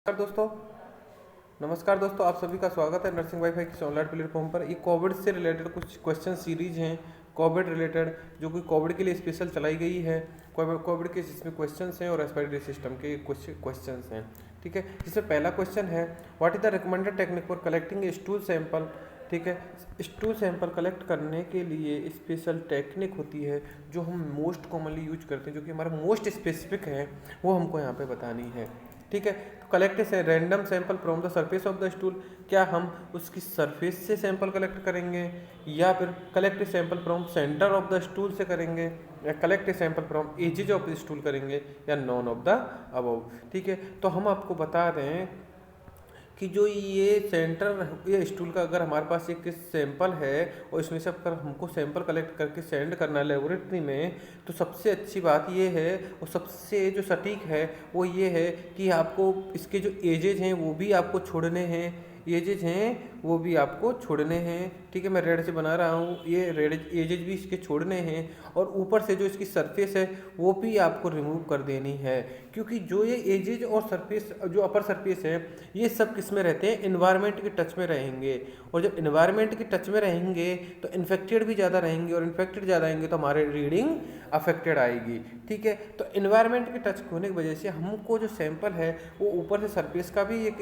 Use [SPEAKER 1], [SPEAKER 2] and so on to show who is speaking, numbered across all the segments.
[SPEAKER 1] नमस्कार दोस्तों, आप सभी का स्वागत है नर्सिंग वाईफाई के ऑनलाइन प्लेटफॉर्म पर। ये कोविड से रिलेटेड कुछ क्वेश्चन सीरीज हैं, कोविड रिलेटेड, जो कि कोविड के लिए स्पेशल चलाई गई है। कोविड के जिसमें क्वेश्चंस हैं और रेस्पिरेटरी सिस्टम के कुछ क्वेश्चंस हैं, ठीक है। जिसमें पहला क्वेश्चन है, what is the recommended technique for collecting A stool sample. ठीक है, स्टूल सैंपल कलेक्ट करने के लिए स्पेशल टेक्निक होती है जो हम मोस्ट कॉमनली यूज करते हैं, जो कि हमारा मोस्ट स्पेसिफिक है, वो हमको यहाँ पे बतानी है। ठीक है, कलेक्ट से random sample from the surface of the stool. क्या हम उसकी सरफेस से सैंपल कलेक्ट करेंगे, या फिर collect sample from centre of the stool से करेंगे, या collect sample from edges of the stool करेंगे, या नॉन ऑफ द अबव। ठीक है, तो हम आपको बता दें कि जो ये सेंटर ये स्टूल का अगर हमारे पास एक सैंपल है और इसमें से अगर हमको सैंपल कलेक्ट करके सेंड करना है लेबोरेटरी में, तो सबसे अच्छी बात ये है और सबसे जो सटीक है वो ये है कि आपको इसके जो एजेज हैं वो भी आपको छोड़ने हैं, एजेज हैं वो भी आपको छोड़ने हैं। ठीक है, मैं रेड से बना रहा हूँ, ये रेड एजेज भी इसके छोड़ने हैं, और ऊपर से जो इसकी सरफेस है वो भी आपको रिमूव कर देनी है, क्योंकि जो ये एजेज और सरफेस जो अपर सरफेस है ये सब किस में रहते हैं, इन्वायरमेंट के टच में रहेंगे, और जब इन्वायरमेंट के टच में रहेंगे तो इन्फेक्टेड भी ज़्यादा रहेंगे, और इन्फेक्टेड ज़्यादा आएंगे तो हमारे रीडिंग अफेक्टेड आएगी। ठीक है, तो इन्वायरमेंट के टच होने की वजह से हमको जो सैंपल है वो ऊपर से सरफेस का भी एक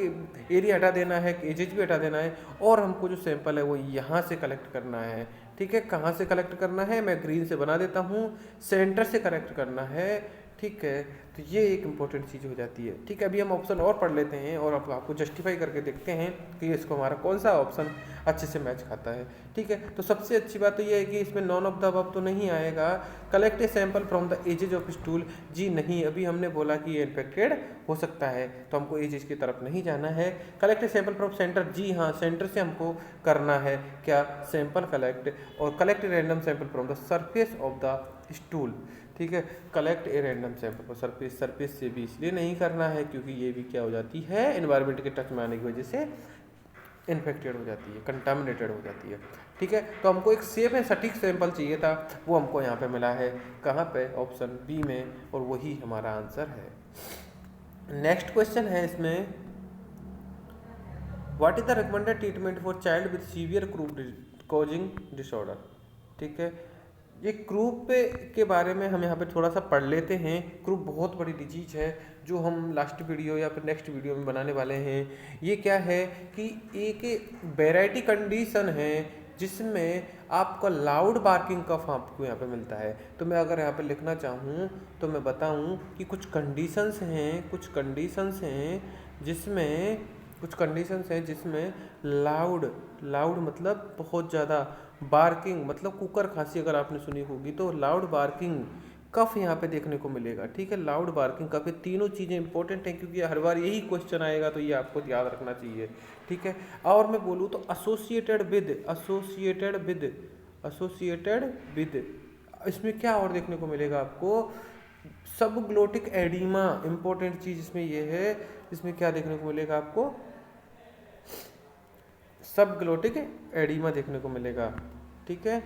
[SPEAKER 1] एरिया हटा देना है, एजेज भी हटा देना है, और हमको जो सैंपल है वो यहाँ से कलेक्ट करना है। ठीक है, कहाँ से कलेक्ट करना है, मैं ग्रीन से बना देता हूँ, सेंटर से कलेक्ट करना है। ठीक है, तो ये एक इम्पोर्टेंट चीज़ हो जाती है। ठीक है, अभी हम ऑप्शन और पढ़ लेते हैं और आपको जस्टिफाई करके देखते हैं कि इसको हमारा कौन सा ऑप्शन अच्छे से मैच खाता है। ठीक है, तो सबसे अच्छी बात तो ये है कि इसमें नॉन ऑफ द अबव तो नहीं आएगा। Collect a sample from the edges of stool, जी नहीं, अभी हमने बोला कि ये इन्फेक्टेड हो सकता है तो हमको एजेज की तरफ नहीं जाना है। Collect a sample from centre, जी हाँ, सेंटर से हमको करना है क्या, सैंपल कलेक्ट, और collect a random sample from the surface of the stool. ठीक है, collect a random sample surface से भी इसलिए नहीं करना है क्योंकि ये भी क्या हो जाती है, एनवायरनमेंट के टच में आने की वजह से इन्फेक्टेड हो जाती है, कंटामिनेटेड हो जाती है। ठीक है, तो हमको एक सेफ है सटीक सैंपल चाहिए था, वो हमको यहाँ पे मिला है, कहाँ पे, ऑप्शन बी में, और वही हमारा आंसर है। नेक्स्ट क्वेश्चन है इसमें, what is the recommended treatment for child with severe croup causing disorder. ठीक है, ये क्रूप के बारे में हम यहाँ पे थोड़ा सा पढ़ लेते हैं। क्रूप बहुत बड़ी डिजीज है जो हम लास्ट वीडियो या फिर नेक्स्ट वीडियो में बनाने वाले हैं। ये क्या है कि एक वैरायटी कंडीशन है जिसमें आपका लाउड बार्किंग कफ आपको यहाँ पे मिलता है। तो मैं अगर यहाँ पे लिखना चाहूँ तो मैं बताऊँ कि कुछ कंडीशंस हैं जिसमें लाउड मतलब बहुत ज़्यादा, बार्किंग मतलब कुकर खांसी अगर आपने सुनी होगी तो लाउड बार्किंग कफ यहाँ पे देखने को मिलेगा। ठीक है, लाउड बार्किंग कफ, ये तीनों चीज़ें इंपॉर्टेंट हैं क्योंकि हर बार यही क्वेश्चन आएगा, तो ये आपको याद रखना चाहिए। ठीक है, और मैं बोलूँ तो एसोसिएटेड विद इसमें क्या और देखने को मिलेगा आपको, सब ग्लोटिक एडिमा, इंपॉर्टेंट चीज़ इसमें ये है, इसमें क्या देखने को मिलेगा आपको, सब ग्लोटिक एडिमा देखने को मिलेगा। ठीक है,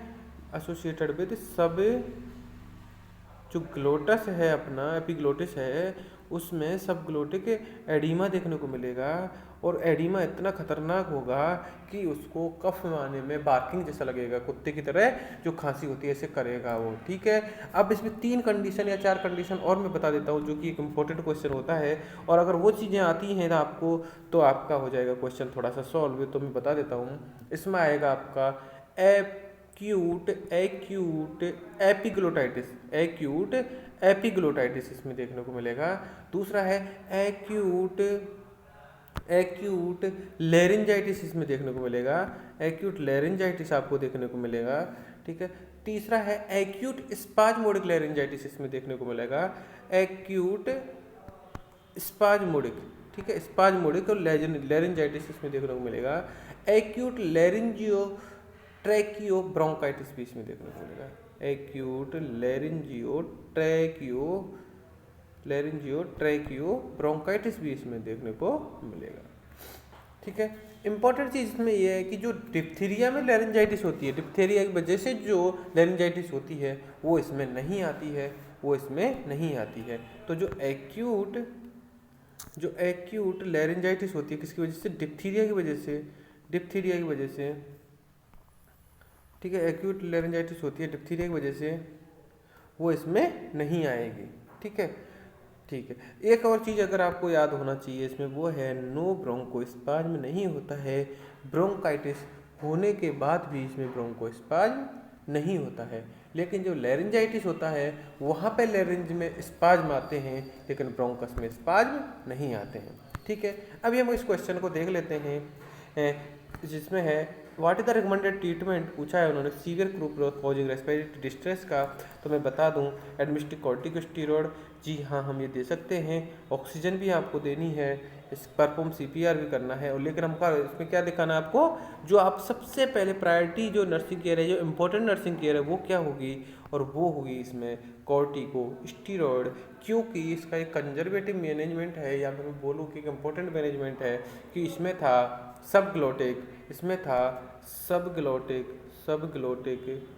[SPEAKER 1] एसोसिएटेड विद सब, जो ग्लोटस है अपना एपिग्लोटिस है उसमें सब ग्लोटिक एडिमा देखने को मिलेगा, और एडिमा इतना खतरनाक होगा कि उसको कफ में आने में बार्किंग जैसा लगेगा, कुत्ते की तरह जो खांसी होती है ऐसे करेगा वो। ठीक है, अब इसमें 3 कंडीशन या 4 कंडीशन और मैं बता देता हूँ जो कि एक इम्पोर्टेंट क्वेश्चन होता है, और अगर वो चीज़ें आती हैं ना आपको तो आपका हो जाएगा क्वेश्चन थोड़ा सा सॉल्व। तो मैं बता देता हूँ, इसमें आएगा आपका एक्यूट एपिग्लोटाइटिस इसमें देखने को मिलेगा। दूसरा है एक्यूट लेरिंजाइटिस इसमें देखने को मिलेगा, एक्यूट लेरिंजाइटिस आपको देखने को मिलेगा। ठीक है, तीसरा है एक्यूट स्पाज्मोडिक लेरिंजाइटिस इसमें देखने को मिलेगा, एक्यूट स्पाज्मोडिक। ठीक है, स्पाज्मोडिक और लेरिंजाइटिस इसमें देखने को मिलेगा, एक्यूट लेरिंजियो ट्रैकियो ब्रोंकाइटिस भी इसमें देखने को मिलेगा, एक्यूट लेरिंजियो ट्रैकियो ब्रोंकाइटिस भी इसमें देखने को मिलेगा। ठीक है, इंपॉर्टेंट चीज़ इसमें यह है कि जो डिप्थीरिया में लेरिंजाइटिस होती है, डिप्थीरिया की वजह से जो लेरिंजाइटिस होती है वो इसमें नहीं आती है, तो जो एक्यूट जो एक्यूट लैरिंजाइटिस होती है किसकी वजह से, डिप्थीरिया की वजह से, डिप्थीरिया की वजह से, ठीक है, एक्यूट लैरिंजाइटिस होती है डिप्थीरिया की वजह से, वो इसमें नहीं आएगी, ठीक है। ठीक है, एक और चीज़ अगर आपको याद होना चाहिए इसमें, वो है नो ब्रोंकोस्पाज्म नहीं होता है, ब्रोंकाइटिस होने के बाद भी इसमें ब्रोंकोस्पाज्म नहीं होता है। लेकिन जो लैरिंजाइटिस होता है वहाँ पे लैरिंज में स्पाज्म आते हैं, लेकिन ब्रोंकस में स्पाज्म नहीं आते हैं, ठीक है। अभी हम इस क्वेश्चन को देख लेते हैं, जिसमें है what is the recommended treatment पूछा है उन्होंने severe croup causing respiratory distress का। तो मैं बता दूं एडमिनिस्ट्रेट कॉर्टिकोस्टेरॉइड, जी हाँ हम ये दे सकते हैं, ऑक्सीजन भी आपको देनी है, इस परफॉर्म सीपीआर भी करना है। और लेकिन हमका इसमें क्या दिखाना है आपको, जो आप सबसे पहले प्रायोरिटी जो नर्सिंग केयर है, जो इंपॉर्टेंट नर्सिंग केयर है वो क्या होगी, और वो होगी इसमें कॉर्टिकोस्टेरॉइड, क्योंकि इसका एक कंजर्वेटिव मैनेजमेंट है, या फिर मैं बोलूँ कि एक इम्पोर्टेंट मैनेजमेंट है कि इसमें था सब ग्लोटिक, इसमें था सब ग्लोटिक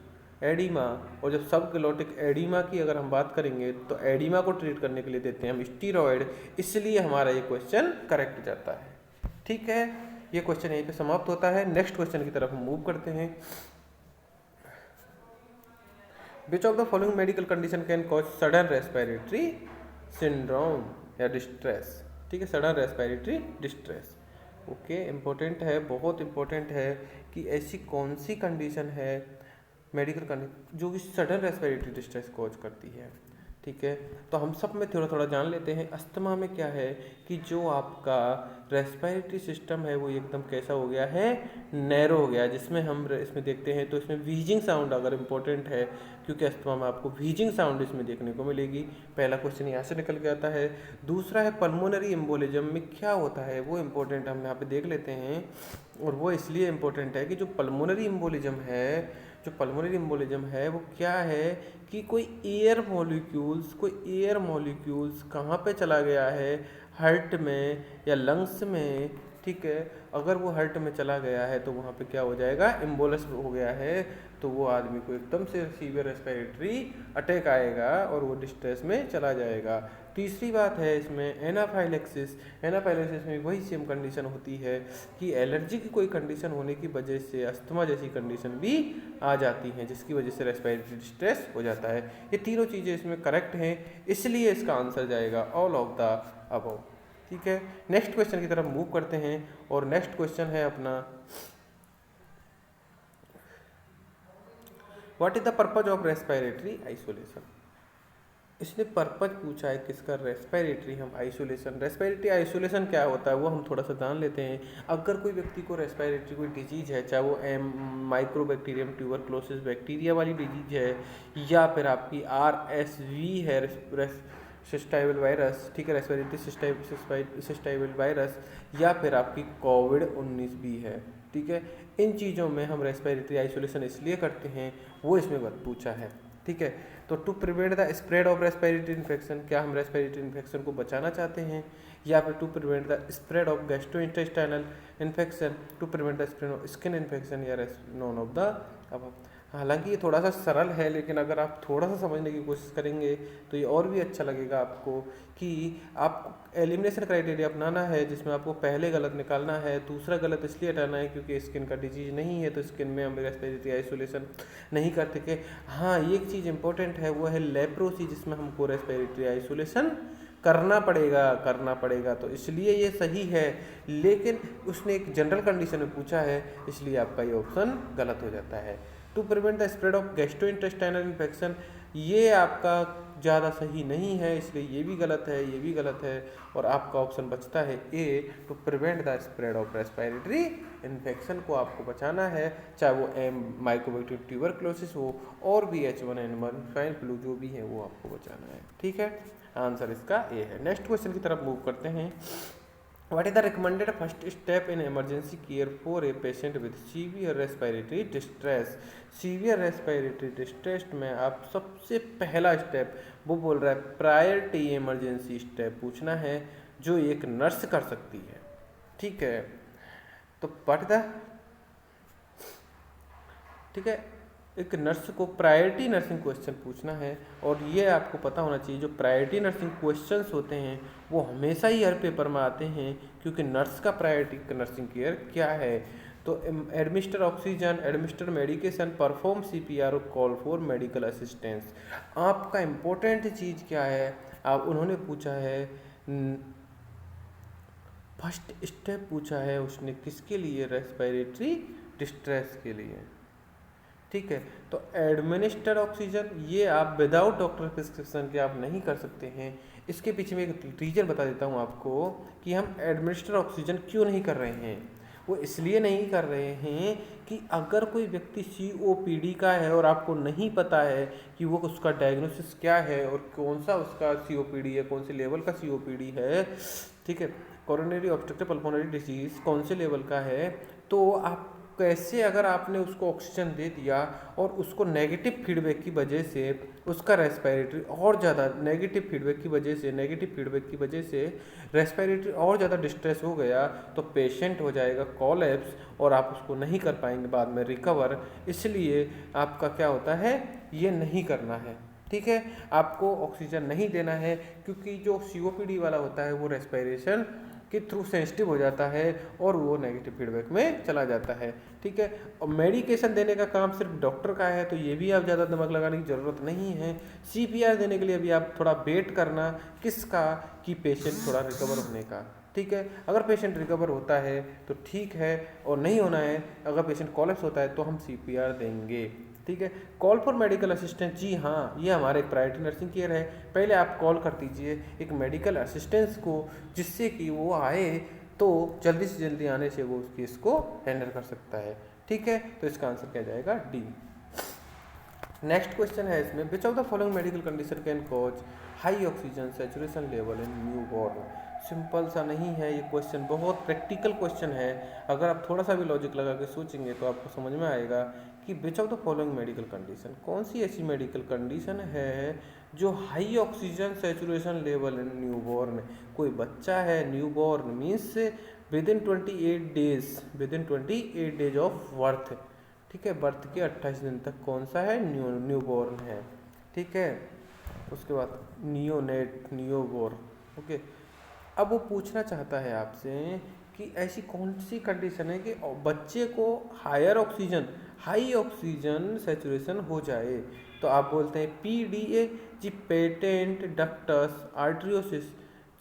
[SPEAKER 1] एडिमा। और जब सब ग्लोटिक एडिमा की अगर हम बात करेंगे तो एडिमा को ट्रीट करने के लिए देते हैं हम स्टीरॉयड, इसलिए हमारा ये क्वेश्चन करेक्ट जाता है, ठीक है। ये क्वेश्चन यहीं पे समाप्त होता है। नेक्स्ट क्वेश्चन की तरफ हम मूव करते हैं। Which of the following medical condition can cause sudden respiratory syndrome या डिस्ट्रेस, ठीक है, sudden respiratory distress. Okay, important है, बहुत इम्पोर्टेंट है कि ऐसी कौन सी कंडीशन है मेडिकल कंडीशन जो कि सडन रेस्पिरेटरी डिस्ट्रेस कॉज करती है, ठीक है। तो हम सब में थोड़ा थोड़ा जान लेते हैं। अस्थमा में क्या है कि जो आपका रेस्पिरेटरी सिस्टम है वो एकदम कैसा हो गया है, नैरो हो गया, जिसमें हम इसमें देखते हैं तो इसमें व्हीजिंग साउंड अगर इम्पोर्टेंट है, क्योंकि अस्थमा में आपको व्हीजिंग साउंड इसमें देखने को मिलेगी। पहला क्वेश्चन यहाँ से निकल के आता है। दूसरा है पल्मोनरी एम्बोलिज्म में क्या होता है, वो इम्पोर्टेंट हम यहाँ पे देख लेते हैं। और वो इसलिए इम्पोर्टेंट है कि जो पल्मोनरी एम्बोलिज्म है वो क्या है कि कोई एयर मॉलिक्यूल्स कहाँ पे चला गया है, हार्ट में या लंग्स में, ठीक है। अगर वो हार्ट में चला गया है तो वहाँ पे क्या हो जाएगा, एम्बोलस हो गया है, तो वो आदमी को एकदम से सीवियर रेस्पिरेटरी अटैक आएगा और वो डिस्ट्रेस में चला जाएगा। तीसरी बात है इसमें एनाफाइलेक्सिस में वही सेम कंडीशन होती है कि एलर्जी की कोई कंडीशन होने की वजह से अस्थमा जैसी कंडीशन भी आ जाती हैं, जिसकी वजह से रेस्पिरेटरी डिस्ट्रेस हो जाता है। ये तीनों चीज़ें इसमें करेक्ट हैं, इसलिए इसका आंसर जाएगा ऑल ऑफ द अबव, ठीक है। नेक्स्ट क्वेश्चन की तरफ मूव करते हैं और नेक्स्ट क्वेश्चन है अपना what is the purpose of respiratory isolation. इसने पर्पज पूछा है किसका, रेस्पिरेटरी हम आइसोलेशन। रेस्पिरेटरी आइसोलेशन क्या होता है वो हम थोड़ा सा जान लेते हैं। अगर कोई व्यक्ति को रेस्पिरेटरी कोई डिजीज है, चाहे वो माइक्रोबैक्टीरियम ट्यूबरक्लोसिस बैक्टीरिया वाली डिजीज है, या फिर आपकी RSV है, सिस्टाइवल वायरस, ठीक है, रेस्पिरेटरी सिस्टाइवल वायरस, या फिर आपकी कोविड-19 भी है, ठीक है। इन चीज़ों में हम रेस्पिरेटरी आइसोलेशन इसलिए करते हैं, वो इसमें पूछा है, ठीक है। तो to prevent the spread of respiratory infection, क्या हम रेस्पिरेटरी इन्फेक्शन को बचाना चाहते हैं, या फिर to prevent the spread of gastrointestinal infection, to prevent the spread of skin infection, या नॉन ऑफ द अब। हालांकि ये थोड़ा सा सरल है, लेकिन अगर आप थोड़ा सा समझने की कोशिश करेंगे तो ये और भी अच्छा लगेगा आपको कि आपको एलिमिनेशन क्राइटेरिया अपनाना है, जिसमें आपको पहले गलत निकालना है, दूसरा गलत इसलिए हटाना है क्योंकि स्किन का डिजीज नहीं है, तो स्किन में हम रेस्पिरेटरी आइसोलेशन नहीं करते के। हाँ, एक चीज़ इंपॉर्टेंट है, वो है लेप्रोसी, जिसमें हमको रेस्पिरेटरी आइसोलेशन करना पड़ेगा, तो इसलिए ये सही है। लेकिन उसने एक जनरल कंडीशन में पूछा है, इसलिए आपका ये ऑप्शन गलत हो जाता है। To prevent the spread of gastrointestinal infection, ये आपका ज़्यादा सही नहीं है, इसलिए ये भी गलत है, ये भी गलत है, और आपका ऑप्शन बचता है A, to prevent the spread of respiratory infection को आपको बचाना है, चाहे वो माइकोबैक्टीरियम ट्यूबरक्लोसिस हो और भी H1N1 स्वाइन फ्लू जो भी है वो आपको बचाना है, ठीक है। आंसर इसका ए है। नेक्स्ट क्वेश्चन की तरफ मूव करते हैं। What is the recommended first step in emergency care for a patient with severe respiratory distress? Severe respiratory distress में आप सबसे पहला स्टेप वो बोल रहा है प्रायोरिटी इमरजेंसी स्टेप पूछना है, जो एक नर्स कर सकती है, ठीक है। तो व्हाट द, ठीक है, एक नर्स को प्रायोरिटी नर्सिंग क्वेश्चन पूछना है, और ये आपको पता होना चाहिए जो प्रायोरिटी नर्सिंग क्वेश्चंस होते हैं वो हमेशा ही हर पेपर में आते हैं, क्योंकि नर्स का प्रायोरिटी नर्सिंग केयर क्या है। तो administer oxygen, administer medication, perform CPR, call for medical assistance. आपका इम्पोर्टेंट चीज़ क्या है, आप उन्होंने पूछा है फर्स्ट स्टेप पूछा है उसने किसके लिए, रेस्पिरेटरी डिस्ट्रेस के लिए। ठीक है, तो एडमिनिस्टर ऑक्सीजन ये आप विदाउट डॉक्टर प्रिस्क्रिप्शन के आप नहीं कर सकते हैं। इसके पीछे मैं एक रीजन बता देता हूँ आपको कि हम एडमिनिस्टर ऑक्सीजन क्यों नहीं कर रहे हैं। वो इसलिए नहीं कर रहे हैं कि अगर कोई व्यक्ति COPD का है और आपको नहीं पता है कि वो उसका डायग्नोसिस क्या है और कौन सा उसका COPD है, कौन से लेवल का COPD है, ठीक है, कोरोनरी ऑब्स्ट्रक्टिव पल्मोनरी डिजीज कौन से लेवल का है, तो आप कैसे, अगर आपने उसको ऑक्सीजन दे दिया और उसको नेगेटिव फीडबैक की वजह से उसका रेस्पिरेटरी और ज़्यादा नेगेटिव फीडबैक की वजह से रेस्पिरेटरी और ज़्यादा डिस्ट्रेस हो गया, तो पेशेंट हो जाएगा कोलैप्स और आप उसको नहीं कर पाएंगे बाद में रिकवर। इसलिए आपका क्या होता है, ये नहीं करना है। ठीक है, आपको ऑक्सीजन नहीं देना है, क्योंकि जो COPD वाला होता है वो रेस्पिरेशन के थ्रू सेंसिटिव हो जाता है और वो नेगेटिव फीडबैक में चला जाता है। ठीक है, और मेडिकेशन देने का काम सिर्फ डॉक्टर का है, तो ये भी आप ज़्यादा दिमाग लगाने की ज़रूरत नहीं है। CPR देने के लिए भी आप थोड़ा वेट करना, किसका, कि पेशेंट थोड़ा रिकवर होने का। ठीक है, अगर पेशेंट रिकवर होता है तो ठीक है, और नहीं होना है, अगर पेशेंट कोलैप्स होता है तो हम CPR देंगे। ठीक है, कॉल फॉर मेडिकल असिस्टेंस, जी हाँ, ये हमारा एक प्रायोरिटी नर्सिंग केयर है। पहले आप कॉल कर दीजिए एक मेडिकल असिस्टेंस को, जिससे कि वो आए तो जल्दी से जल्दी आने से वो उस केस को हैंडल कर सकता है। ठीक है, तो इसका आंसर क्या जाएगा, D। नेक्स्ट क्वेश्चन है इसमें, which of the following medical condition can cause high oxygen saturation level in newborn. Simple सा नहीं है ये क्वेश्चन, बहुत प्रैक्टिकल क्वेश्चन है। अगर आप थोड़ा सा भी लॉजिक लगा के सोचेंगे तो आपको समझ में आएगा कि which of the following medical condition, कौन सी ऐसी मेडिकल कंडीशन है जो high oxygen saturation level in newborn. कोई बच्चा है, newborn means within 28 days of birth. ठीक है, बर्थ के 28 दिन तक कौन सा है, न्यूबॉर्न है। ठीक है, उसके बाद नियोनेट, न्यूबॉर्न। ओके, अब वो पूछना चाहता है आपसे कि ऐसी कौन सी कंडीशन है कि बच्चे को हाई ऑक्सीजन सैचुरेशन हो जाए। तो आप बोलते हैं PDA जी, पेटेंट डक्टस आर्टरियोसिस।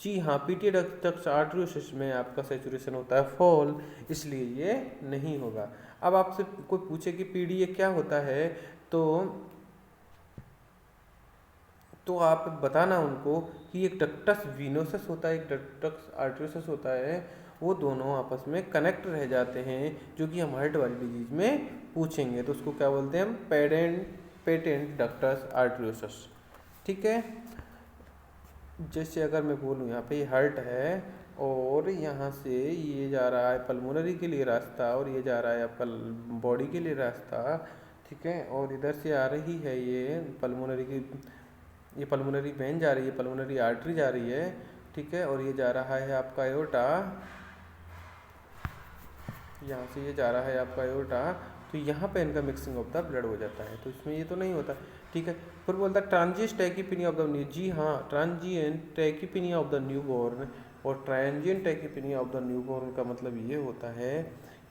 [SPEAKER 1] जी हाँ, PTA डक्टस आर्टरियोसिस में आपका सैचुरेशन होता है फॉल, इसलिए ये नहीं होगा। अब आपसे कोई पूछे कि PDA क्या होता है, तो आप बताना उनको कि एक डक्टस वीनोसस होता है, एक डक्टस आर्टरियोसस होता है, वो दोनों आपस में कनेक्ट रह जाते हैं, जो कि हम हार्ट वाली डिजीज में पूछेंगे। तो उसको क्या बोलते हैं हम, पेटेंट डक्टस आर्टरियोसस। ठीक है, जैसे अगर मैं बोलूँ यहाँ पे हार्ट है और यहाँ से ये जा रहा है पल्मोनरी के लिए रास्ता और ये जा रहा है आपका बॉडी के लिए रास्ता। ठीक है, और इधर से आ रही है ये पल्मोनरी वेन जा रही है, पल्मोनरी आर्टरी जा रही है। ठीक है, और ये जा रहा है आपका एओर्टा, यहाँ से ये जा रहा है आपका एओर्टा, तो यहाँ पे इनका मिक्सिंग ऑफ द ब्लड हो जाता है, तो इसमें ये तो नहीं होता। ठीक है, फिर बोलता है ट्रांजिएंट टैकीपीनिया ऑफ द न्यू, जी हाँ, ट्रांजिएंट टैकीपीनिया ऑफ द न्यूबॉर्न। और ट्रांजिएंट टैकीपीनिया ऑफ द न्यूबॉर्न का मतलब ये होता है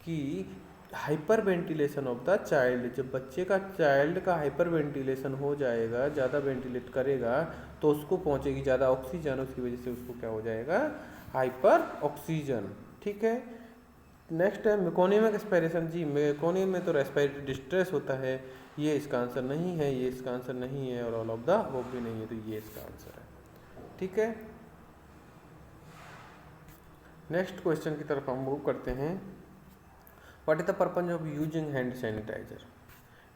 [SPEAKER 1] कि hyper ventilation of the child, जब बच्चे का चाइल्ड का हाइपर वेंटिलेशन हो जाएगा, ज़्यादा वेंटिलेट करेगा तो उसको पहुंचेगी ज़्यादा ऑक्सीजन, उसकी वजह से उसको क्या हो जाएगा, हाइपर ऑक्सीजन। ठीक है, नेक्स्ट है मेकोनियम एस्पिरेशन। जी, मेकोनियम में तो रेस्पिरेटरी डिस्ट्रेस होता है, ये इसका आंसर नहीं है, ये इसका आंसर नहीं है, और ऑल ऑफ द वो भी नहीं है, तो ये इसका आंसर है। ठीक है, नेक्स्ट क्वेश्चन की तरफ हम मूव करते हैं। What is the purpose of using hand sanitiser.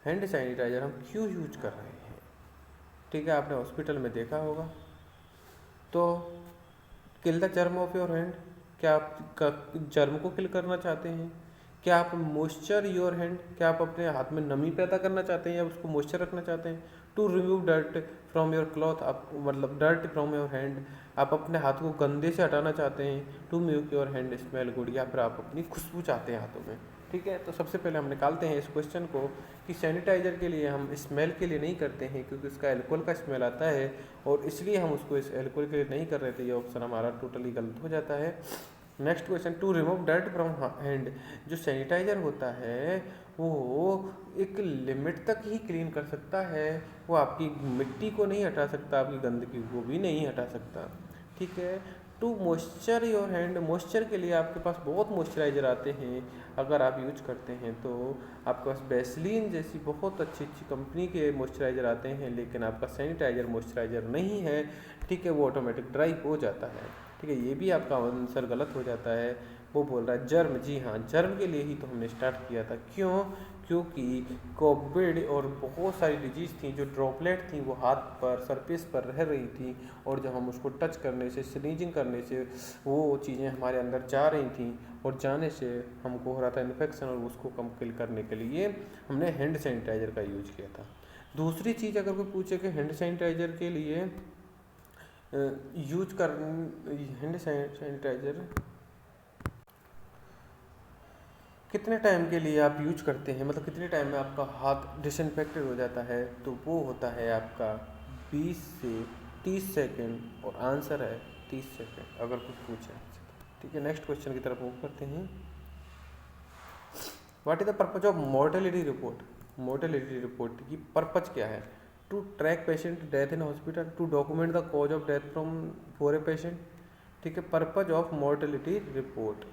[SPEAKER 1] Hand sanitiser हम क्यों यूज कर रहे हैं। ठीक है, आपने हॉस्पिटल में देखा होगा, तो kill the germ of your hand, क्या आप जर्म को किल करना चाहते हैं, क्या आप मॉइस्चर योर हैंड, क्या आप अपने हाथ में नमी पैदा करना चाहते हैं या उसको मॉइस्चर रखना चाहते हैं। To remove dirt from your cloth, आप मतलब डर्ट फ्रॉम योर हैंड, आप अपने हाथ को गंदे से हटाना चाहते हैं। To make your hand smell good, या फिर आप अपनी खुशबू चाहते हैं हाथों में। ठीक है, तो सबसे पहले हम निकालते हैं इस क्वेश्चन को कि सैनिटाइज़र के लिए हम स्मेल के लिए नहीं करते हैं क्योंकि उसका एल्कोहल का स्मेल आता है और इसलिए हम उसको इस एल्कोहल के लिए नहीं कर रहे थे। ये ऑप्शन हमारा टोटली गलत हो जाता है। Next question, to remove dirt from hand, जो सैनिटाइज़र होता है वो एक लिमिट तक ही क्लीन कर सकता है, वो आपकी मिट्टी को नहीं हटा सकता, आपकी गंदगी को भी नहीं हटा सकता। ठीक है, to moisture your hand, moisture के लिए आपके पास बहुत मॉइस्चराइज़र आते हैं, अगर आप यूज करते हैं तो आपके पास वैसलीन जैसी बहुत अच्छी अच्छी कंपनी के मॉइस्चराइज़र आते हैं, लेकिन आपका सैनिटाइज़र मॉइस्चराइज़र नहीं है। ठीक है, वो ऑटोमेटिक ड्राई हो जाता है। ठीक है, ये भी आपका आंसर गलत हो जाता है। वो बोल रहा है जर्म, जी हाँ, जर्म के लिए ही तो हमने स्टार्ट किया था। क्यों? क्योंकि कोविड और बहुत सारी डिजीज़ थी जो ड्रॉपलेट थी वो हाथ पर सरफेस पर रह रही थी, और जब हम उसको टच करने से, स्नीजिंग करने से वो चीज़ें हमारे अंदर जा रही थी, और जाने से हमको हो रहा था इन्फेक्शन, और उसको कम करने के लिए हमने हैंड सैनिटाइज़र का यूज किया था। दूसरी चीज़ अगर कोई पूछे कि हैंड सैनिटाइज़र के लिए यूज कर हैंड सैनिटाइज़र कितने टाइम के लिए आप यूज करते हैं, मतलब कितने टाइम में आपका हाथ डिसइंफेक्टेड हो जाता है, तो वो होता है आपका 20 से 30 सेकेंड, और आंसर है 30 सेकेंड अगर कुछ पूछे। ठीक है, नेक्स्ट क्वेश्चन की तरफ मूव करते हैं। What is the purpose of mortality report, mortality report की पर्पज क्या है? To track patient death in hospital, to document the cause of death from for a patient. ठीक है, पर्पज ऑफ मोर्टेलिटी रिपोर्ट।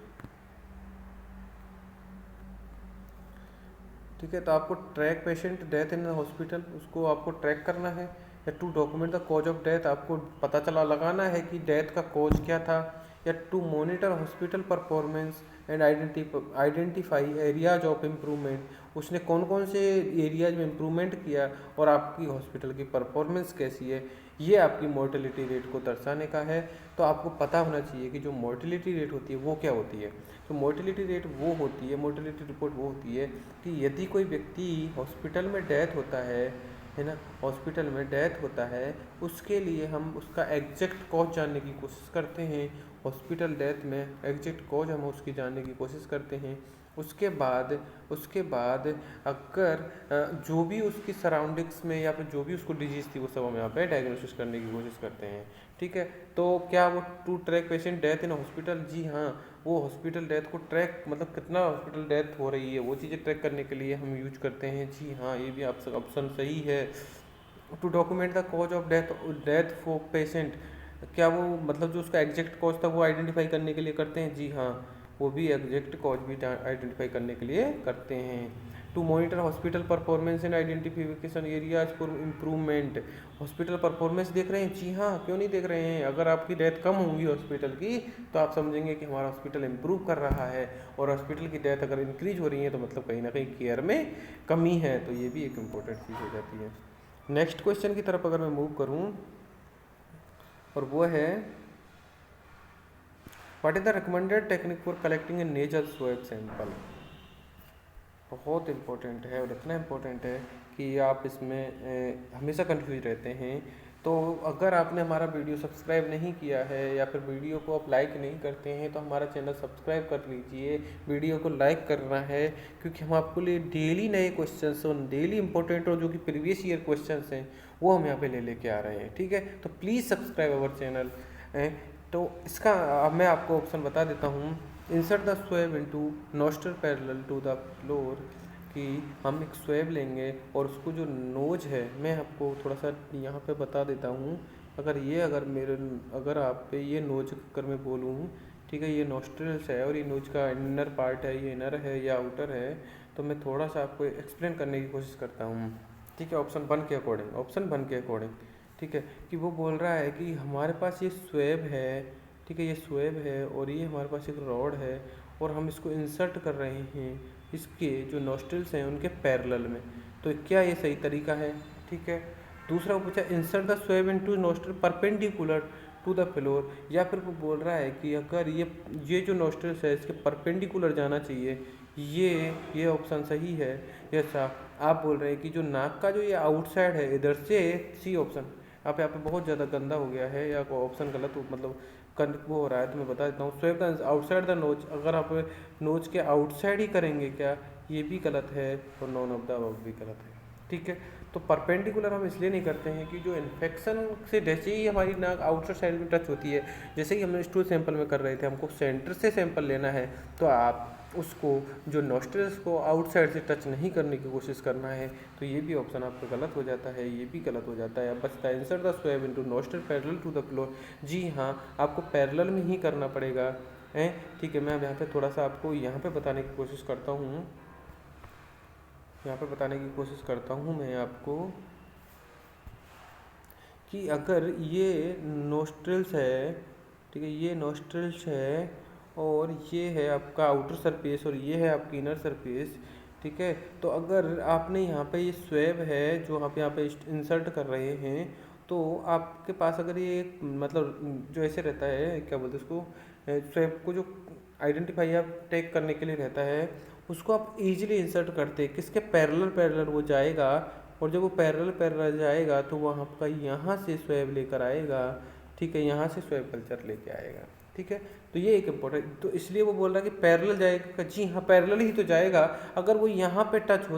[SPEAKER 1] ठीक है, तो आपको track patient death in hospital, उसको आपको ट्रैक करना है, या to document the cause of death, आपको पता चला लगाना है कि डेथ का कॉज क्या था, या to monitor hospital performance and identify areas of improvement, उसने कौन कौन से एरियाज में इम्प्रूवमेंट किया और आपकी हॉस्पिटल की परफॉर्मेंस कैसी है, ये आपकी मोर्टेलिटी रेट को दर्शाने का है। तो आपको पता होना चाहिए कि जो मोर्टेलिटी रेट होती है वो क्या होती है। तो मोर्टेलिटी रेट वो होती है, मोर्टेलिटी रिपोर्ट वो होती है कि यदि कोई व्यक्ति हॉस्पिटल में डेथ होता है ना, हॉस्पिटल में डेथ होता है, उसके लिए हम उसका एग्जैक्ट कॉज जानने की कोशिश करते हैं। हॉस्पिटल डेथ में एग्जैक्ट कॉज हम उसकी जानने की कोशिश करते हैं। उसके बाद अगर जो भी उसकी सराउंडिंग्स में या फिर जो भी उसको डिजीज़ थी वो सब हम यहाँ पे डायग्नोसिस करने की कोशिश करते हैं। ठीक है, तो क्या वो to track patient death in hospital, जी हाँ, वो हॉस्पिटल डेथ को ट्रैक, मतलब कितना हॉस्पिटल डेथ हो रही है वो चीज़ें ट्रैक करने के लिए हम यूज करते हैं। जी हाँ, ये भी आप ऑप्शन सही है। To document the cause of death for patient, क्या वो मतलब जो उसका एग्जैक्ट कॉज था वो आइडेंटिफाई करने के लिए करते हैं? जी हाँ, वो भी एग्जैक्ट कॉज भी आइडेंटिफाई करने के लिए करते हैं। To monitor hospital performance and identification areas for improvement, hospital performance देख रहे हैं? जी हाँ, क्यों नहीं देख रहे हैं? अगर आपकी डेथ कम होगी हॉस्पिटल की तो आप समझेंगे कि हमारा हॉस्पिटल इम्प्रूव कर रहा है, और हॉस्पिटल की डेथ अगर इंक्रीज हो रही है तो मतलब कहीं ना कहीं केयर में कमी है। तो ये भी एक इम्पोर्टेंट चीज़ हो जाती है। नेक्स्ट क्वेश्चन की तरफ अगर मैं मूव करूँ, और वो है what is the recommended technique for collecting A nasal swab sample. बहुत इंपॉर्टेंट है, और इतना इम्पोर्टेंट है कि आप इसमें हमेशा कंफ्यूज रहते हैं। तो अगर आपने हमारा वीडियो सब्सक्राइब नहीं किया है, या फिर वीडियो को आप लाइक नहीं करते हैं, तो हमारा चैनल सब्सक्राइब कर लीजिए, वीडियो को लाइक करना है, क्योंकि हम आपको लिए डेली नए क्वेश्चंस और डेली इंपॉर्टेंट और जो कि प्रीवियस ईयर क्वेश्चंस हैं वो हम यहाँ पे लेके आ रहे हैं। ठीक है, तो प्लीज़ सब्सक्राइब अवर चैनल। तो इसका अब मैं आपको ऑप्शन बता देता हूँ। Insert the swab into nostril parallel to the floor, कि हम एक स्वेब लेंगे और उसको जो नोज है, मैं आपको थोड़ा सा यहाँ पे बता देता हूँ। अगर आप पे ये नोज अगर मैं बोलूँ, ठीक है, ये नोस्ट्रल्स है और ये नोज का इनर पार्ट है, ये इनर है या आउटर है, तो मैं थोड़ा सा आपको एक्सप्लेन करने की कोशिश करता हूँ। ठीक है, ऑप्शन वन के अकॉर्डिंग, ठीक है, कि वो बोल रहा है कि हमारे पास ये स्वेब है, ठीक है, ये स्वेब है और ये हमारे पास एक रॉड है, और हम इसको इंसर्ट कर रहे हैं इसके जो नोस्ट्रल्स हैं उनके पैरेलल में। तो क्या ये सही तरीका है? ठीक है। दूसरा पूछा, insert the swab into nostril perpendicular to the floor, या फिर वो बोल रहा है कि अगर ये जो नोस्ट्रल्स है इसके परपेंडिकुलर जाना चाहिए, ये ऑप्शन सही है। यस आप बोल रहे हैं कि जो नाक का जो ये आउटसाइड है इधर से, सी ऑप्शन। आप यहाँ पे बहुत ज़्यादा गंदा हो गया है, या ऑप्शन गलत मतलब वो हो रहा है, तो मैं बता देता हूँ। Swab the outside the nose, अगर आप नोज के आउटसाइड ही करेंगे क्या, ये भी गलत है, और नॉन ऑफ द अबव भी गलत है। ठीक है, तो परपेंडिकुलर हम इसलिए नहीं करते हैं कि जो इन्फेक्शन से जैसे ही हमारी नाक आउटसाइड साइड में टच होती है, जैसे ही हम स्टूल सैंपल में कर रहे थे, हमको सेंटर से सैंपल लेना है, तो आप उसको जो नोस्ट्रल्स को आउटसाइड से टच नहीं करने की कोशिश करना है, तो ये भी ऑप्शन आपका गलत हो जाता है, ये भी गलत हो जाता है। अब बचता है insert the swab into nostril parallel to the floor. जी हाँ, आपको पैरेलल में ही करना पड़ेगा है। ठीक है, मैं अब यहाँ पे थोड़ा सा आपको यहाँ पे बताने की कोशिश करता हूँ, मैं आपको कि अगर ये नोस्ट्रल्स है, ठीक है, ये नोस्ट्रल्स है और ये है आपका आउटर सरफेस और ये है आपकी इनर सरफेस। ठीक है, तो अगर आपने यहाँ पे ये स्वैब है जो आप यहाँ पे इंसर्ट कर रहे हैं, तो आपके पास अगर ये मतलब जो ऐसे रहता है, क्या बोलते हैं उसको, स्वैब को जो आइडेंटिफाई आप टैग करने के लिए रहता है, उसको आप इजीली इंसर्ट करते हैं, किसके पैरेलल वो जाएगा, और जब वो पैरेलल जाएगा तो वो आपका यहाँ से स्वैब लेकर आएगा। ठीक है, यहाँ से स्वैब कल्चर लेके आएगा। ठीक है, तो ये एक इम्पोर्टेंट, तो इसलिए वो बोल रहा है कि पैरेलल जाएगा। जी हाँ, पैरेलल ही तो जाएगा। अगर वो यहाँ पे टच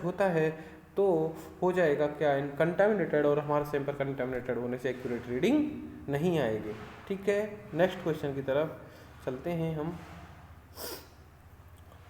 [SPEAKER 1] होता है, तो हो जाएगा क्या, कंटामिनेटेड, और हमारा सैंपल कंटामिनेटेड होने से एक्यूरेट रीडिंग नहीं आएगी। ठीक है, नेक्स्ट क्वेश्चन की तरफ चलते हैं हम।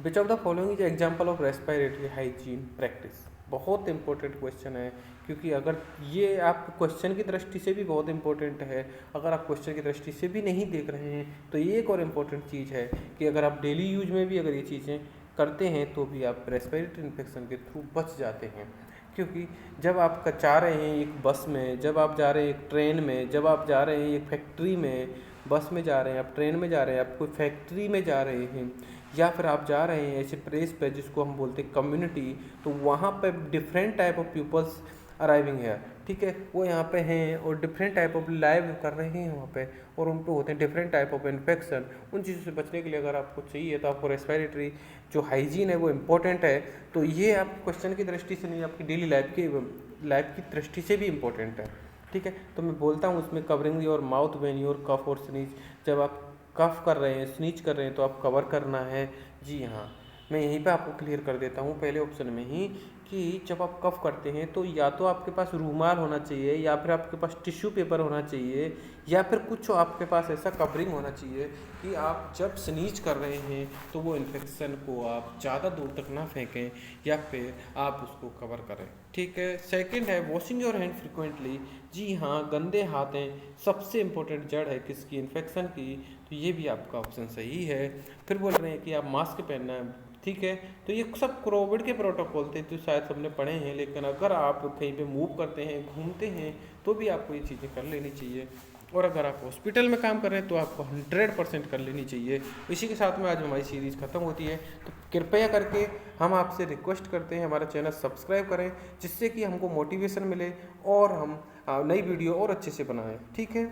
[SPEAKER 1] Which of the following is example of respiratory hygiene practice. बहुत इंपॉर्टेंट क्वेश्चन है, क्योंकि अगर ये आप क्वेश्चन की दृष्टि से भी बहुत इंपॉर्टेंट है, अगर आप क्वेश्चन की दृष्टि से भी नहीं देख रहे हैं तो ये एक और इम्पॉर्टेंट चीज़ है कि अगर आप डेली यूज में भी अगर ये चीज़ें करते हैं तो भी आप रेस्पिरेटरी इन्फेक्शन के थ्रू बच जाते हैं। क्योंकि जब आप जा रहे हैं एक बस में, जब आप जा रहे हैं एक ट्रेन में, जब आप जा रहे हैं एक फैक्ट्री में, बस में जा रहे हैं, आप ट्रेन में जा रहे हैं, आप कोई फैक्ट्री में जा रहे हैं, या फिर आप जा रहे हैं ऐसे प्लेस पे जिसको हम बोलते हैं कम्युनिटी, तो वहाँ पे different type of peoples arriving है। ठीक है, वो यहाँ पे हैं और डिफरेंट टाइप ऑफ लाइव कर रहे हैं वहाँ पे, और उन पे होते हैं डिफरेंट टाइप ऑफ इन्फेक्शन। उन चीज़ों से बचने के लिए अगर आपको चाहिए तो आपको रेस्पिरेटरी जो हाइजीन है वो इम्पोर्टेंट है। तो ये आप क्वेश्चन की दृष्टि से नहीं, आपकी डेली लाइफ की दृष्टि से भी इम्पोर्टेंट है। ठीक है, तो मैं बोलता हूँ उसमें covering your mouth when your cough और स्नीज, जब आप कफ कर रहे हैं, स्नीच कर रहे हैं, तो आप कवर करना है। जी हाँ, मैं यहीं पे आपको क्लियर कर देता हूँ पहले ऑप्शन में ही कि जब आप कफ करते हैं तो या तो आपके पास रूमाल होना चाहिए, या फिर आपके पास टिश्यू पेपर होना चाहिए, या फिर कुछ आपके पास ऐसा कवरिंग होना चाहिए कि आप जब स्नीच कर रहे हैं तो वो इन्फेक्शन को आप ज़्यादा दूर तक ना फेंकें, या फिर आप उसको कवर करें। ठीक है, सेकंड है वॉशिंग योर हैंड फ्रिक्वेंटली। जी हाँ, गंदे हाथ हैं सबसे इम्पोर्टेंट जड़ है किसकी, इन्फेक्शन की, तो ये भी आपका ऑप्शन सही है। फिर बोल रहे हैं कि आप मास्क पहनना है। ठीक है, तो ये सब कोविड के प्रोटोकॉल थे जो शायद सबने पढ़े हैं, लेकिन अगर आप कहीं पे मूव करते हैं, घूमते हैं, तो भी आपको ये चीज़ें कर लेनी चाहिए। और अगर आप हॉस्पिटल में काम कर रहे हैं तो आपको 100% कर लेनी चाहिए। इसी के साथ में आज हमारी सीरीज़ ख़त्म होती है, तो कृपया करके हम आपसे रिक्वेस्ट करते हैं हमारा चैनल सब्सक्राइब करें, जिससे कि हमको मोटिवेशन मिले और हम नई वीडियो और अच्छे से बनाएं। ठीक है।